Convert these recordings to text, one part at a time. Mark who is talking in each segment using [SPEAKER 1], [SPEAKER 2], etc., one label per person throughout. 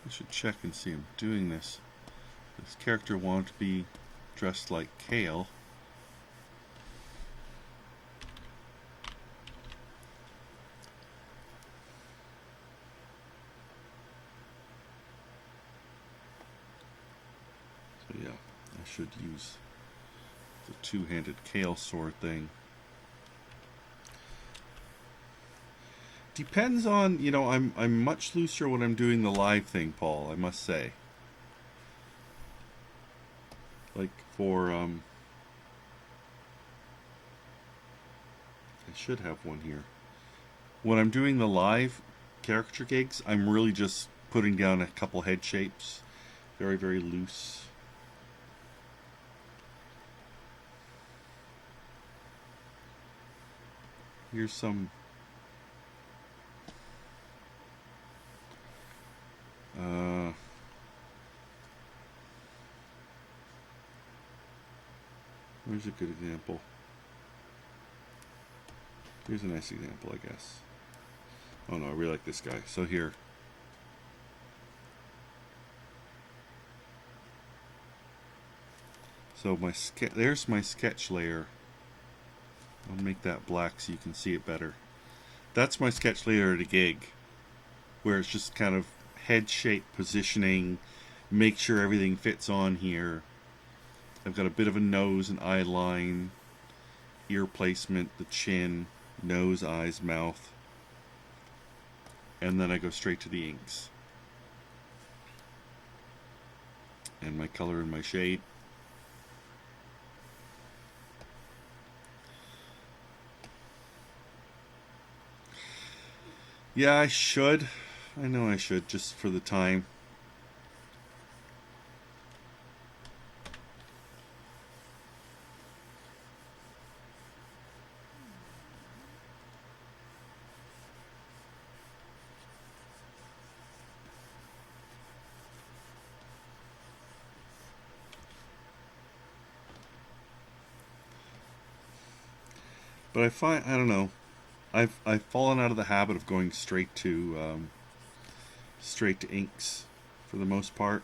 [SPEAKER 1] I should check and see I'm doing this. This character wanted to be dressed like Kale. So yeah, I should use the two-handed Kale sword thing. Depends on, I'm much looser when I'm doing the live thing, Paul, I must say. Like for I should have one here. When I'm doing the live caricature gigs, I'm really just putting down a couple head shapes. Very, very loose. Here's some where's a good example? Here's a nice example, I guess. Oh no, I really like this guy. So here. So there's my sketch layer. I'll make that black so you can see it better. That's my sketch layer at a gig, where it's just kind of head shape positioning, make sure everything fits on here. I've got a bit of a nose and eye line, ear placement, the chin, nose, eyes, mouth, and then I go straight to the inks. And my color and my shade. Yeah, I should. I know I should, just for the time. But I don't know. I've fallen out of the habit of going straight to inks for the most part.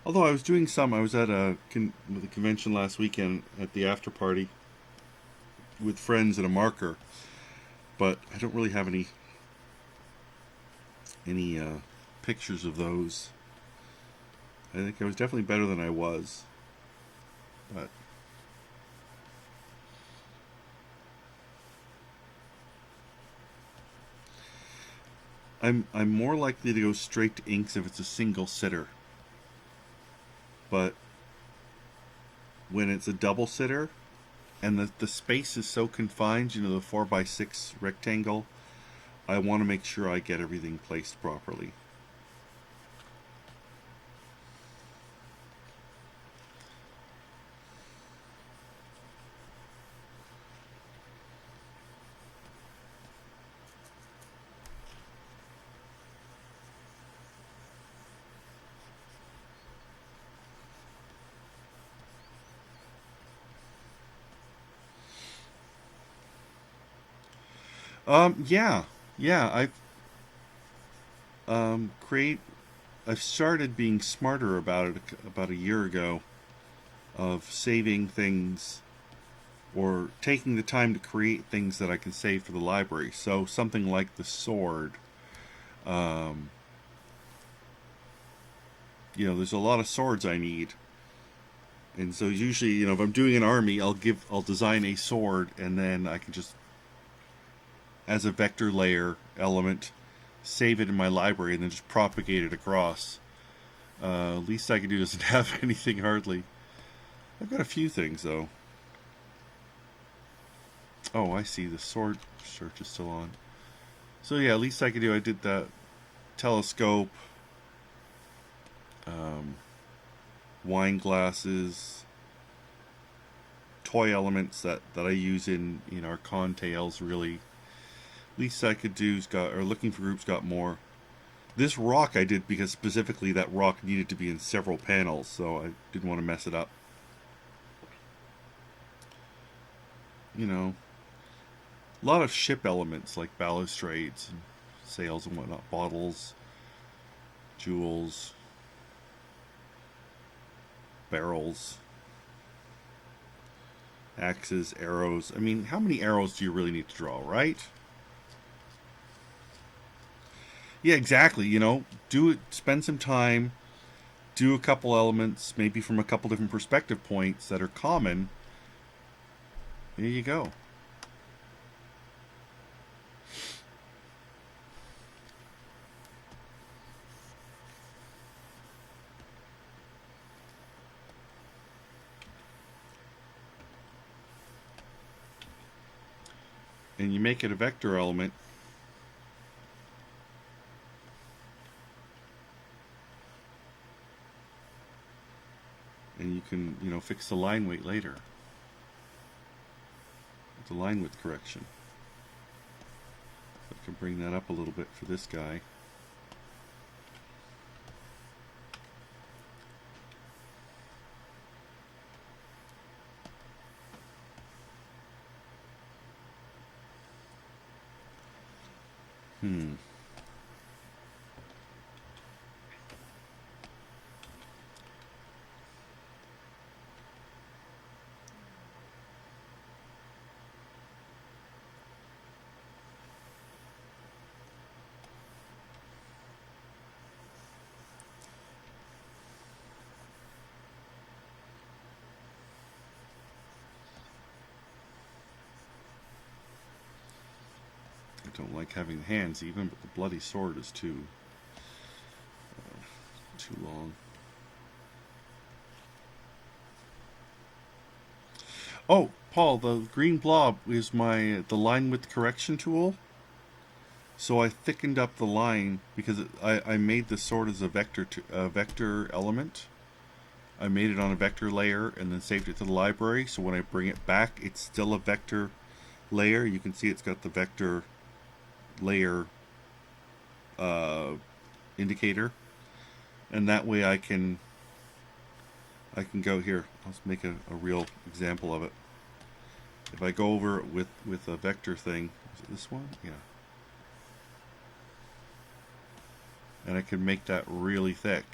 [SPEAKER 1] Although I was doing some, I was at with a convention last weekend at the after party with friends and a marker, but I don't really have any pictures of those. I think I was definitely better than I was, but I'm more likely to go straight to inks if it's a single sitter. But when it's a double sitter and the space is so confined, the 4x6 rectangle, I want to make sure I get everything placed properly. Yeah, yeah. Create. I've started being smarter about it about a year ago, of saving things or taking the time to create things that I can save for the library. So something like the sword. Um, there's a lot of swords I need, and so usually, if I'm doing an army, I'll design a sword, and then I can just, as a vector layer element, save it in my library and then just propagate it across. Least I can do doesn't have anything hardly. I've got a few things though. Oh, I see. The sword search is still on. So yeah, least I could do. I did that telescope, um, wine glasses, toy elements that I use in our con tales. Really, least I could do's got, or looking for groups got more. This rock I did because specifically that rock needed to be in several panels, so I didn't want to mess it up. A lot of ship elements like balustrades and sails and whatnot, bottles. jewels, barrels, axes, arrows. I mean, how many arrows do you really need to draw, right? Yeah, exactly. You know, do it, spend some time, do a couple elements, maybe from a couple different perspective points that are common. There you go. And you make it a vector element. And you can, you know, fix the line weight later. The line width correction. So I can bring that up a little bit for this guy. Hmm. I don't like having hands even, but the bloody sword is too long. Oh, Paul, the green blob is the line width correction tool. So I thickened up the line because I made the sword as a vector element. I made it on a vector layer and then saved it to the library. So when I bring it back, it's still a vector layer. You can see it's got the vector layer indicator, and that way I can go here. I'll make a real example of it. If I go over it with a vector thing, is it this one? Yeah. And I can make that really thick.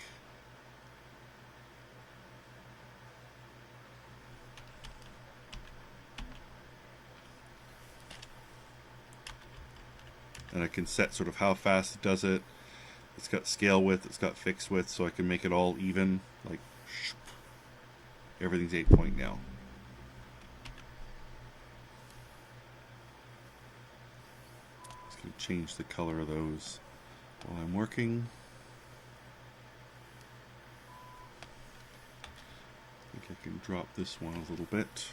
[SPEAKER 1] And I can set sort of how fast it does it. It's got scale width, it's got fixed width, so I can make it all even. Like, everything's 8 point now. Just going to change the color of those while I'm working. I think I can drop this one a little bit.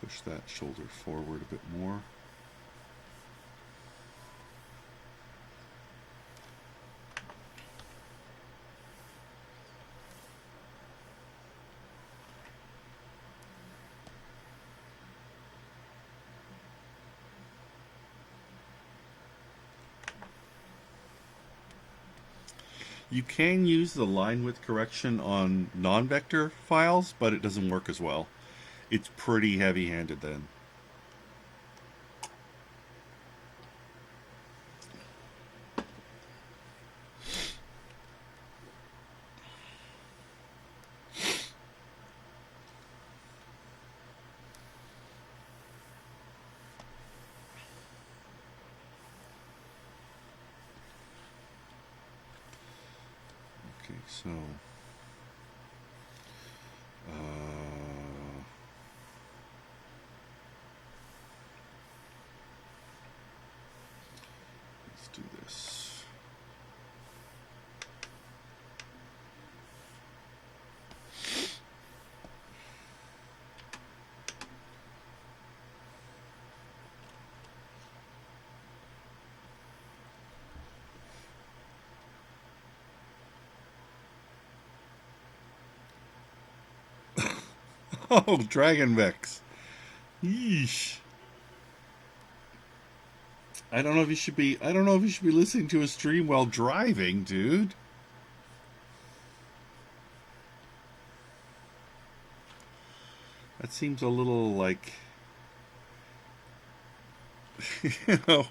[SPEAKER 1] Push that shoulder forward a bit more. You can use the line width correction on non-vector files, but it doesn't work as well. It's pretty heavy-handed then. Okay, so let's do this. Oh, Dragon Vex. Yeesh. I don't know if you should be. I don't know if you should be listening to a stream while driving, dude. That seems a little like, you know.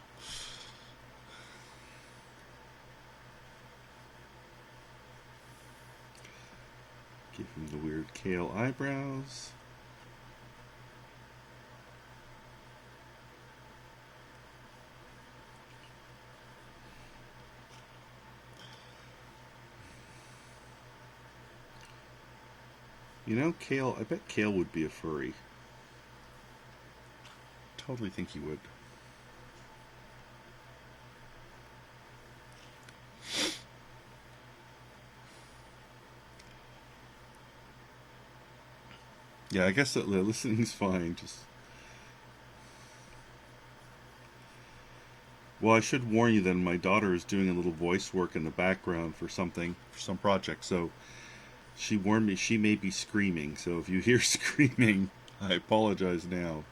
[SPEAKER 1] Give him the weird kale eyebrows. You know, Kale, I bet Kale would be a furry. Totally think he would. Yeah, I guess that listening's fine. Just well, I should warn you then. My daughter is doing a little voice work in the background for something, for some project. So she warned me she may be screaming. So if you hear screaming, I apologize now.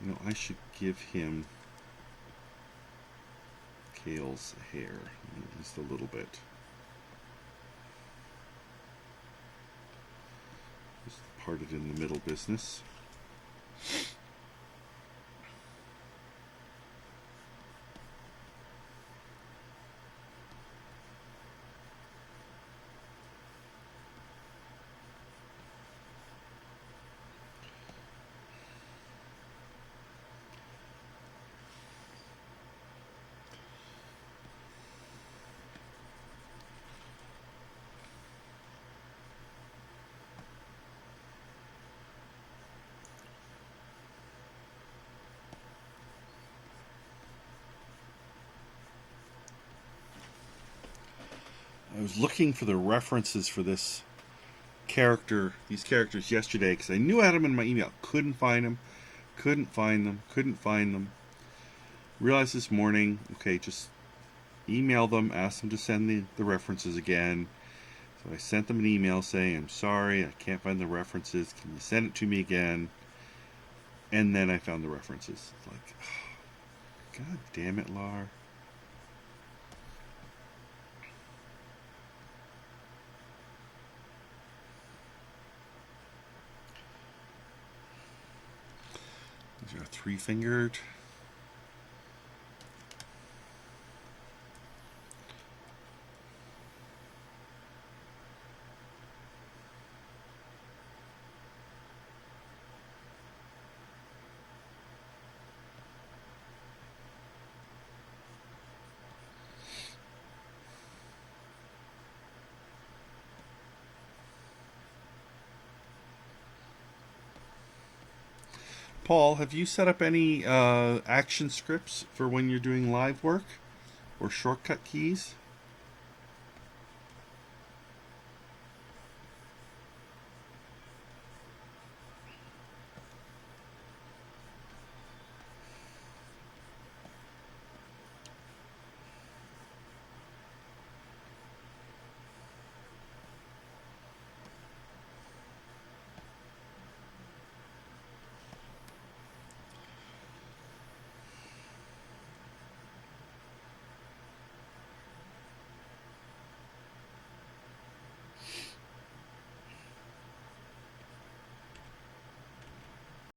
[SPEAKER 1] You know, I should give him Kale's hair, just a little bit. Just parted in the middle business. I was looking for the references for these characters yesterday because I knew I had them in my email. Couldn't find them. Couldn't find them. Realized this morning, okay, just email them, ask them to send the references again. So I sent them an email saying, I'm sorry, I can't find the references. Can you send it to me again? And then I found the references. It's like, oh, God damn it, Lar. These are three-fingered. Paul, have you set up any action scripts for when you're doing live work or shortcut keys?